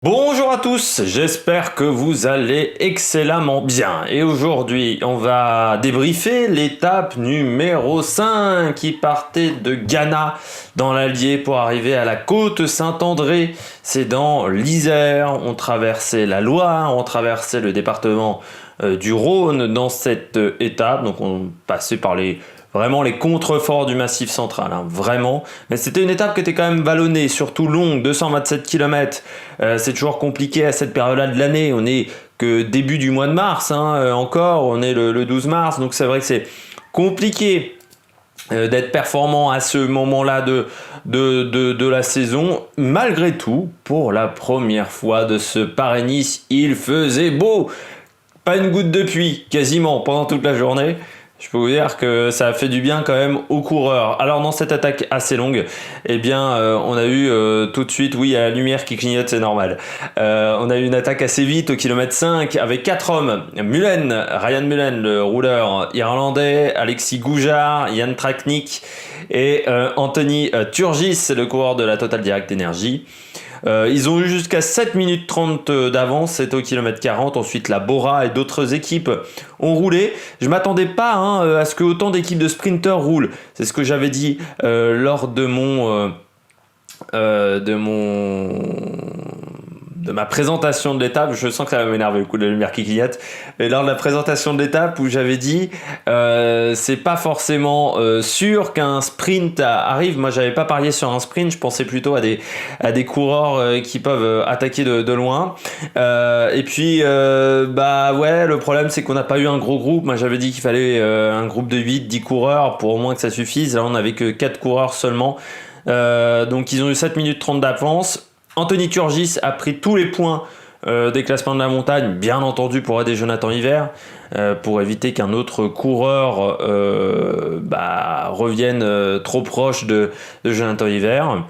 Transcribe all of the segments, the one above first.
Bonjour à tous, j'espère que vous allez excellemment bien. Et aujourd'hui, on va débriefer l'étape numéro 5 qui partait de Ghana dans l'Allier pour arriver à la côte Saint-André. C'est dans l'Isère, on traversait la Loire, on traversait le département du Rhône dans cette étape. Donc on passait par vraiment les contreforts du Massif central, hein, vraiment. Mais c'était une étape qui était quand même vallonnée, surtout longue, 227 km. C'est toujours compliqué à cette période-là de l'année. On est que début du mois de mars, hein, encore. On est le 12 mars, donc c'est vrai que c'est compliqué d'être performant à ce moment-là de la saison. Malgré tout, pour la première fois de ce Paris-Nice, il faisait beau. Pas une goutte de pluie, quasiment, pendant toute la journée. Je peux vous dire que ça a fait du bien quand même aux coureurs. Alors dans cette attaque assez longue, eh bien on a eu tout de suite, oui, il y a la lumière qui clignote, c'est normal. On a eu une attaque assez vite au kilomètre 5 avec 4 hommes. Ryan Mullen, le rouleur irlandais, Alexis Goujard, Jan Tratnik et Anthony Turgis, le coureur de la Total Direct Energy. Ils ont eu jusqu'à 7 minutes 30 d'avance, c'était au kilomètre 40. Ensuite, la Bora et d'autres équipes ont roulé. Je m'attendais pas à ce que autant d'équipes de sprinters roulent. C'est ce que j'avais dit lors de ma présentation de l'étape. Je sens que ça va m'énerver le coup de la lumière qui clignote. Et lors de la présentation de l'étape où j'avais dit c'est pas forcément sûr qu'un sprint arrive. Moi j'avais pas parié sur un sprint, je pensais plutôt à des coureurs qui peuvent attaquer de loin. Et puis bah ouais, le problème c'est qu'on n'a pas eu un gros groupe. Moi j'avais dit qu'il fallait un groupe de 8-10 coureurs pour au moins que ça suffise. Là on avait que 4 coureurs seulement. Donc ils ont eu 7 minutes 30 d'avance. Anthony Turgis a pris tous les points des classements de la montagne, bien entendu pour aider Jonathan Hiver, pour éviter qu'un autre coureur revienne trop proche de Jonathan Hiver.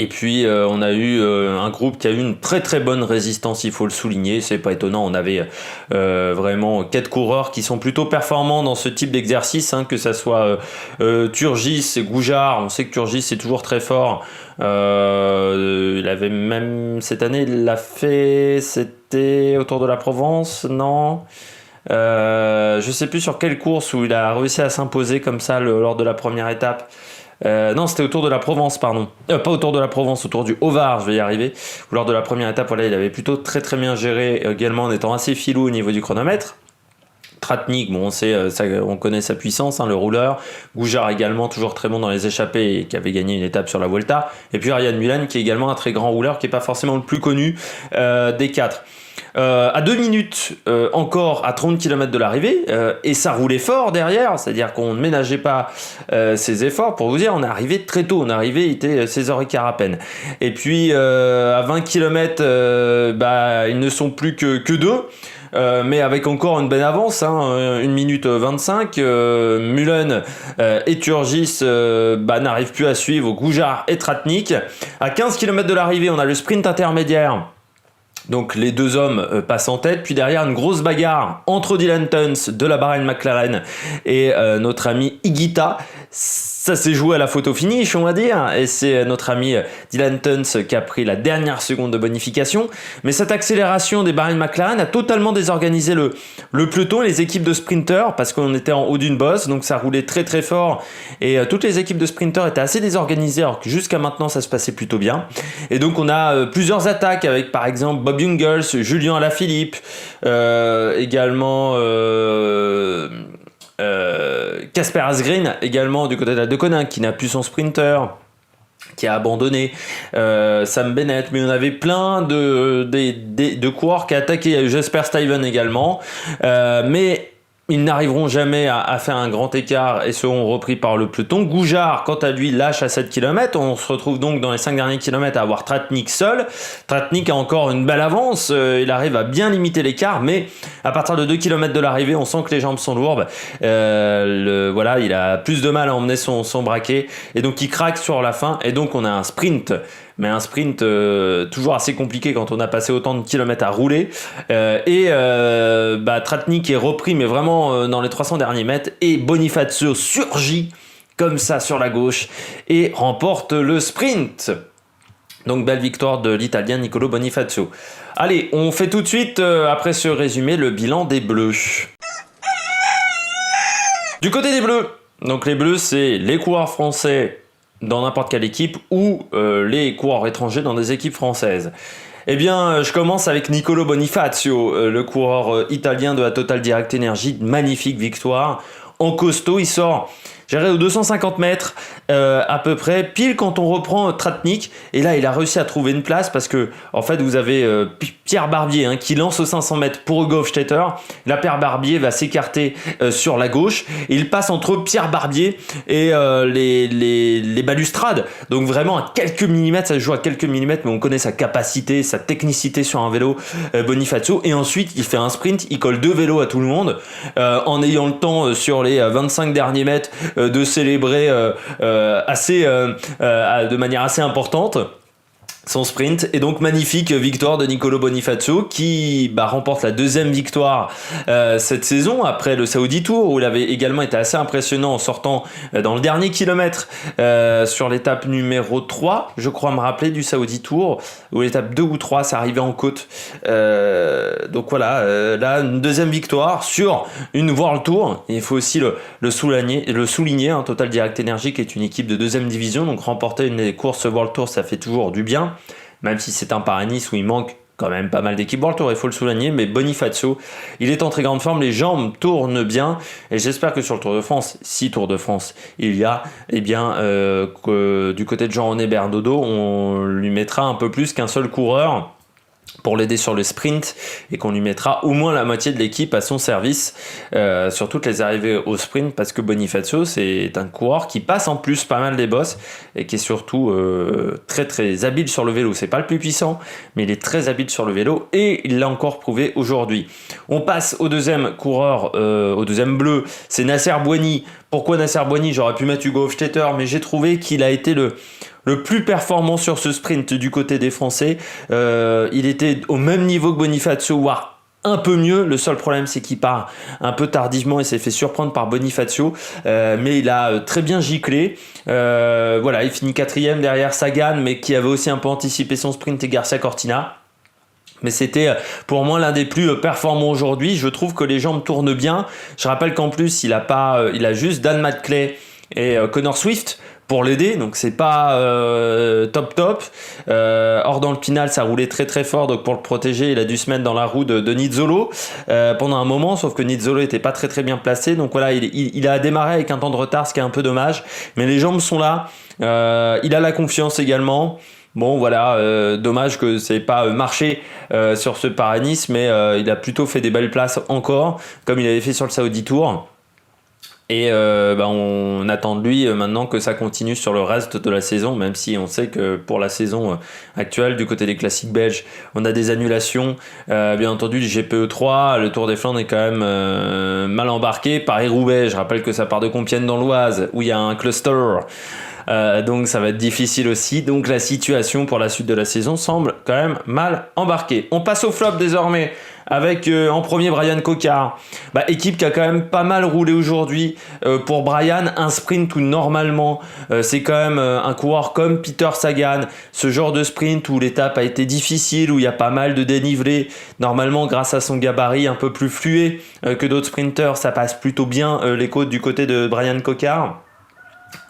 Et puis on a eu un groupe qui a eu une très très bonne résistance, il faut le souligner, c'est pas étonnant, on avait vraiment 4 coureurs qui sont plutôt performants dans ce type d'exercice, hein, que ça soit Turgis et Goujard. On sait que Turgis est toujours très fort, il avait même cette année, il l'a fait, c'était autour de la Provence, non je sais plus sur quelle course où il a réussi à s'imposer comme ça lors de la première étape. Non, c'était autour de la Provence, pardon. Pas autour de la Provence, autour du Haut-Var, je vais y arriver. Ou lors de la première étape, voilà, il avait plutôt très très bien géré, également en étant assez filou au niveau du chronomètre. Tratnik, bon, on connaît sa puissance, hein, le rouleur. Goujard également, toujours très bon dans les échappées et qui avait gagné une étape sur la Vuelta. Et puis Ryan Mullen, qui est également un très grand rouleur, qui n'est pas forcément le plus connu des 4. À 2 minutes encore à 30 km de l'arrivée, et ça roulait fort derrière, c'est-à-dire qu'on ne ménageait pas ses efforts. Pour vous dire, on est arrivé très tôt, on est arrivé, il était 16h15 à peine. Et puis à 20 km, ils ne sont plus que 2. Mais avec encore une bonne avance, hein, 1 minute 25, Mullen et Turgis n'arrivent plus à suivre Goujard et Tratnik. À 15 km de l'arrivée, on a le sprint intermédiaire. Donc les deux hommes passent en tête, puis derrière une grosse bagarre entre Dylan Teuns de la Bahrain McLaren et notre ami Higuita. Ça s'est joué à la photo finish, on va dire, et c'est notre ami Dylan Teuns qui a pris la dernière seconde de bonification. Mais cette accélération des Bahrain McLaren a totalement désorganisé le peloton et les équipes de sprinters, parce qu'on était en haut d'une bosse, donc ça roulait très très fort, et toutes les équipes de sprinters étaient assez désorganisées, alors que jusqu'à maintenant ça se passait plutôt bien. Et donc on a plusieurs attaques avec par exemple Bob Jungels, Julien Alaphilippe, également Casper Asgreen, également du côté de la Deceuninck, qui n'a plus son sprinter, qui a abandonné, Sam Bennett, mais on avait plein de coureurs qui attaquaient. Il y a eu Jesper Stuyven également, mais ils n'arriveront jamais à faire un grand écart et seront repris par le peloton. Goujard, quant à lui, lâche à 7 km. On se retrouve donc dans les 5 derniers kilomètres à avoir Tratnik seul. Tratnik a encore une belle avance. Il arrive à bien limiter l'écart, mais à partir de 2 km de l'arrivée, on sent que les jambes sont lourdes. Il a plus de mal à emmener son braquet. Et donc, il craque sur la fin. Et donc, on a un sprint. Mais un sprint toujours assez compliqué quand on a passé autant de kilomètres à rouler. Tratnik est repris, mais vraiment dans les 300 derniers mètres. Et Bonifacio surgit comme ça sur la gauche et remporte le sprint. Donc belle victoire de l'Italien Nicolo Bonifacio. Allez, on fait tout de suite, après ce résumé, le bilan des Bleus. Du côté des Bleus, donc les Bleus, c'est les coureurs français dans n'importe quelle équipe ou les coureurs étrangers dans des équipes françaises. Eh bien, je commence avec Nicolo Bonifacio, le coureur italien de la Total Direct Energy. Magnifique victoire. En costaud, il sort, aux 250 mètres à peu près, pile quand on reprend Tratnik. Et là, il a réussi à trouver une place parce que, en fait, vous avez Pierre Barbier qui lance aux 500 mètres pour Hugo Hofstetter. Là, Pierre Barbier va s'écarter sur la gauche. Et il passe entre Pierre Barbier et les balustrades. Donc vraiment à quelques millimètres, ça se joue à quelques millimètres, mais on connaît sa capacité, sa technicité sur un vélo, Bonifacio. Et ensuite, il fait un sprint, il colle 2 vélos à tout le monde en ayant le temps sur les 25 derniers mètres de célébrer de manière assez importante son sprint. Et donc magnifique victoire de Nicolo Bonifacio qui remporte la deuxième victoire cette saison après le Saudi Tour, où il avait également été assez impressionnant en sortant dans le dernier kilomètre sur l'étape numéro 3, je crois me rappeler, du Saudi Tour, ou l'étape 2 ou 3, ça arrivait en côte. Donc voilà, là une deuxième victoire sur une World Tour. Et il faut aussi le souligner, Total Direct Energy qui est une équipe de deuxième division, donc remporter une course World Tour, ça fait toujours du bien. Même si c'est un Paris-Nice où il manque quand même pas mal d'équipes World Tour, il faut le souligner, mais Bonifacio, il est en très grande forme, les jambes tournent bien, et j'espère que sur le Tour de France, si Tour de France il y a, que du côté de Jean-René Bernodeau, on lui mettra un peu plus qu'un seul coureur pour l'aider sur le sprint, et qu'on lui mettra au moins la moitié de l'équipe à son service sur toutes les arrivées au sprint, parce que Bonifacio c'est un coureur qui passe en plus pas mal des bosses et qui est surtout très très habile sur le vélo. C'est pas le plus puissant, mais il est très habile sur le vélo et il l'a encore prouvé aujourd'hui. On passe au deuxième coureur, au deuxième bleu, c'est Nasser Bouhanni. Pourquoi Nasser Bouhanni? J'aurais pu mettre Hugo Hofstetter, mais j'ai trouvé qu'il a été le plus performant sur ce sprint du côté des Français. Il était au même niveau que Bonifacio, voire un peu mieux. Le seul problème, c'est qu'il part un peu tardivement et s'est fait surprendre par Bonifacio, mais il a très bien giclé. Il finit 4e derrière Sagan, mais qui avait aussi un peu anticipé son sprint, et Garcia Cortina. Mais c'était pour moi l'un des plus performants aujourd'hui. Je trouve que les jambes tournent bien. Je rappelle qu'en plus il a juste Dan Madclay et Connor Swift pour l'aider, donc c'est pas top. Or dans le Pinal ça roulait très très fort, donc pour le protéger il a dû se mettre dans la roue de Nizzolo pendant un moment, sauf que Nizzolo était pas très très bien placé, donc voilà, il a démarré avec un temps de retard, ce qui est un peu dommage, mais les jambes sont là. Il a la confiance également. Bon voilà, dommage que c'est pas marché sur ce Paris-Nice, mais il a plutôt fait des belles places encore, comme il avait fait sur le Saudi Tour. Et on attend de lui maintenant que ça continue sur le reste de la saison, même si on sait que pour la saison actuelle, du côté des classiques belges, on a des annulations. Bien entendu, le GPE3, le Tour des Flandres est quand même mal embarqué. Paris-Roubaix, je rappelle que ça part de Compiègne dans l'Oise, où il y a un cluster. Donc ça va être difficile aussi. Donc la situation pour la suite de la saison semble quand même mal embarquée. On passe au flop désormais avec en premier Bryan Coquard. Équipe qui a quand même pas mal roulé aujourd'hui pour Bryan. Un sprint où normalement c'est quand même un coureur comme Peter Sagan. Ce genre de sprint où l'étape a été difficile, où il y a pas mal de dénivelé. Normalement grâce à son gabarit un peu plus fluet que d'autres sprinteurs, ça passe plutôt bien les côtes du côté de Bryan Coquard.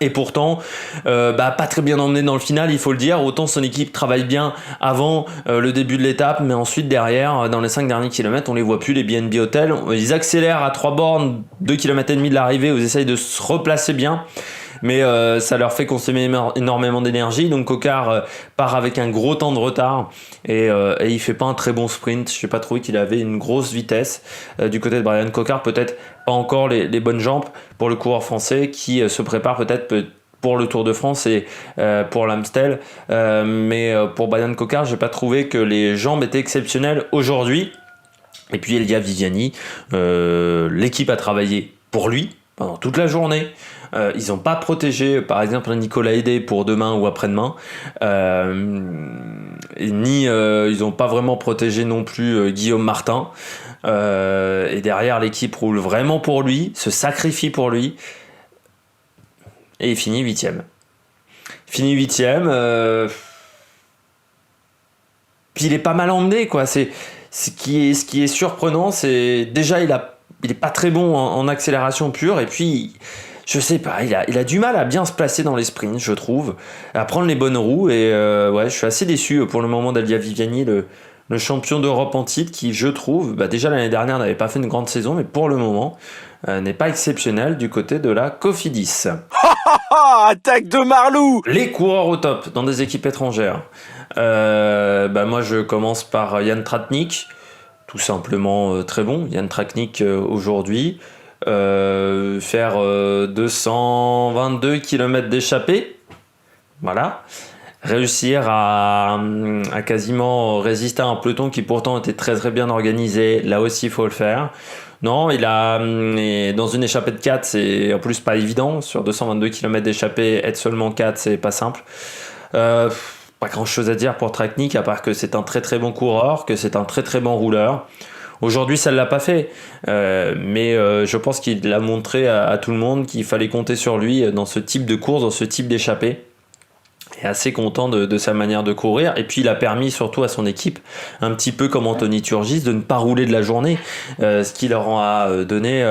Et pourtant, pas très bien emmené dans le final, il faut le dire. Autant son équipe travaille bien avant le début de l'étape, mais ensuite derrière, dans les 5 derniers kilomètres, on les voit plus, les BNB Hotels. Ils accélèrent à 3 bornes, 2 km et demi de l'arrivée, où ils essayent de se replacer bien. Mais ça leur fait consommer énormément d'énergie. Donc Coquard part avec un gros temps de retard et il fait pas un très bon sprint. Je n'ai pas trouvé qu'il avait une grosse vitesse du côté de Bryan Coquard. Peut-être pas encore les bonnes jambes pour le coureur français qui se prépare peut-être pour le Tour de France et pour l'Amstel. Mais pour Bryan Coquard, j'ai pas trouvé que les jambes étaient exceptionnelles aujourd'hui. Et puis Elia Viviani, l'équipe a travaillé pour lui pendant toute la journée. Ils n'ont pas protégé par exemple Nicolas Hédé pour demain ou après-demain, ils n'ont pas vraiment protégé non plus Guillaume Martin, et derrière l'équipe roule vraiment pour lui, se sacrifie pour lui, et il finit 8e. Puis il est pas mal emmené, quoi. C'est ce qui est surprenant, c'est déjà il est pas très bon en accélération pure, et puis je sais pas, il a du mal à bien se placer dans les sprints, je trouve, à prendre les bonnes roues, et ouais, je suis assez déçu pour le moment d'Elia Viviani, le champion d'Europe en titre, qui, je trouve, déjà l'année dernière n'avait pas fait une grande saison, mais pour le moment n'est pas exceptionnel du côté de la Cofidis. Attaque de Marlou! Les coureurs au top dans des équipes étrangères. Moi je commence par Jan Tratnik, tout simplement très bon. Jan Tratnik aujourd'hui, faire 222 km d'échappée, voilà. Réussir à quasiment résister à un peloton qui pourtant était très très bien organisé, là aussi il faut le faire. Non, il a dans une échappée de 4, c'est en plus pas évident. Sur 222 km d'échappée, être seulement 4, c'est pas simple. Pas grand chose à dire pour Tratnik, à part que c'est un très très bon coureur, que c'est un très très bon rouleur. Aujourd'hui, ça ne l'a pas fait, mais je pense qu'il a montré à tout le monde qu'il fallait compter sur lui dans ce type de course, dans ce type d'échappée. Est assez content de sa manière de courir, et puis il a permis surtout à son équipe, un petit peu comme Anthony Turgis, de ne pas rouler de la journée, ce qui leur a donné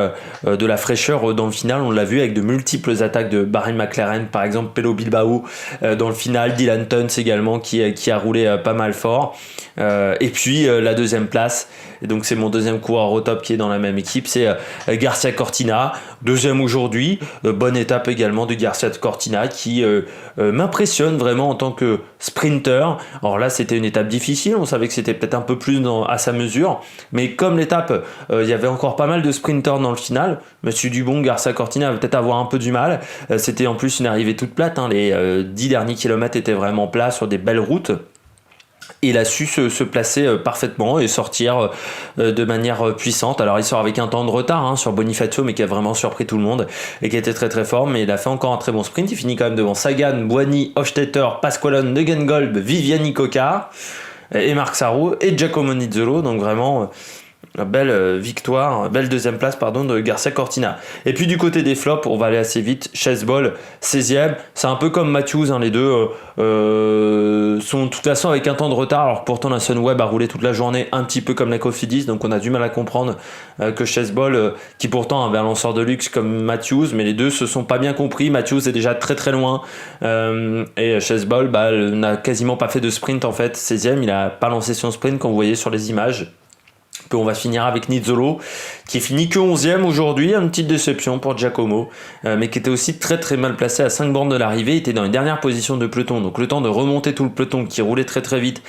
de la fraîcheur dans le final. On l'a vu avec de multiples attaques de Bahrain McLaren, par exemple Pello Bilbao dans le final, Dylan Tuns également qui a roulé pas mal fort, et puis la deuxième place, et donc c'est mon deuxième coureur au top qui est dans la même équipe, c'est Garcia Cortina, deuxième aujourd'hui, bonne étape également de Garcia Cortina qui m'impressionne vraiment en tant que sprinter. Alors là c'était une étape difficile, on savait que c'était peut-être un peu plus à sa mesure, mais comme l'étape il y avait encore pas mal de sprinters dans le final, Monsieur Dubon, Garcia Cortina va peut-être avoir un peu du mal, c'était en plus une arrivée toute plate, les 10 derniers kilomètres étaient vraiment plats sur des belles routes. Il a su se placer parfaitement et sortir de manière puissante. Alors il sort avec un temps de retard sur Bonifacio, mais qui a vraiment surpris tout le monde et qui était très très fort, mais il a fait encore un très bon sprint. Il finit quand même devant Sagan, Buoni, Hofstetter, Pasqualone, Degenkolb, Viviani Coca et Marc Sarro et Giacomo Nizzolo, donc vraiment belle victoire, belle deuxième place de Garcia Cortina. Et puis du côté des flops, on va aller assez vite. Chesbol 16e, c'est un peu comme Matthews, les deux sont de toute façon avec un temps de retard, alors pourtant la Sunweb a roulé toute la journée un petit peu comme la Cofidis, donc on a du mal à comprendre que Chesbol, qui pourtant avait un lanceur de luxe comme Matthews, mais les deux se sont pas bien compris. Matthews est déjà très très loin et Chesbol n'a quasiment pas fait de sprint en fait. 16e, il a pas lancé son sprint comme vous voyez sur les images. Puis on va finir avec Nizzolo qui finit que 11e aujourd'hui, une petite déception pour Giacomo, mais qui était aussi très très mal placé à 5 bornes de l'arrivée, il était dans les dernières positions de peloton, donc le temps de remonter tout le peloton qui roulait très très vite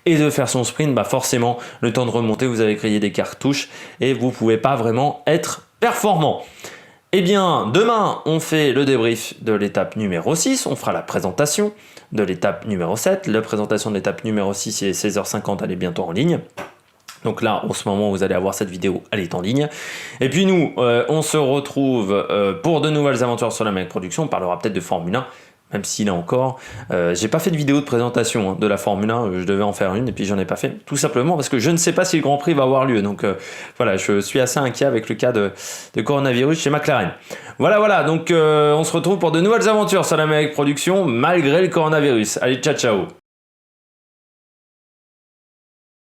et de faire son sprint, forcément le temps de remonter vous avez grillé des cartouches et vous pouvez pas vraiment être performant. Eh bien, demain, on fait le débrief de l'étape numéro 6, on fera la présentation de l'étape numéro 7, la présentation de l'étape numéro 6 est 16h50, elle est bientôt en ligne. Donc là, en ce moment, vous allez avoir cette vidéo, elle est en ligne. Et puis nous, on se retrouve pour de nouvelles aventures sur la Mec Production. On parlera peut-être de Formule 1, même si là encore, j'ai pas fait de vidéo de présentation de la Formule 1. Je devais en faire une et puis j'en ai pas fait. Tout simplement parce que je ne sais pas si le Grand Prix va avoir lieu. Donc voilà, je suis assez inquiet avec le cas de coronavirus chez McLaren. Voilà, donc on se retrouve pour de nouvelles aventures sur la Mec Production malgré le coronavirus. Allez, ciao.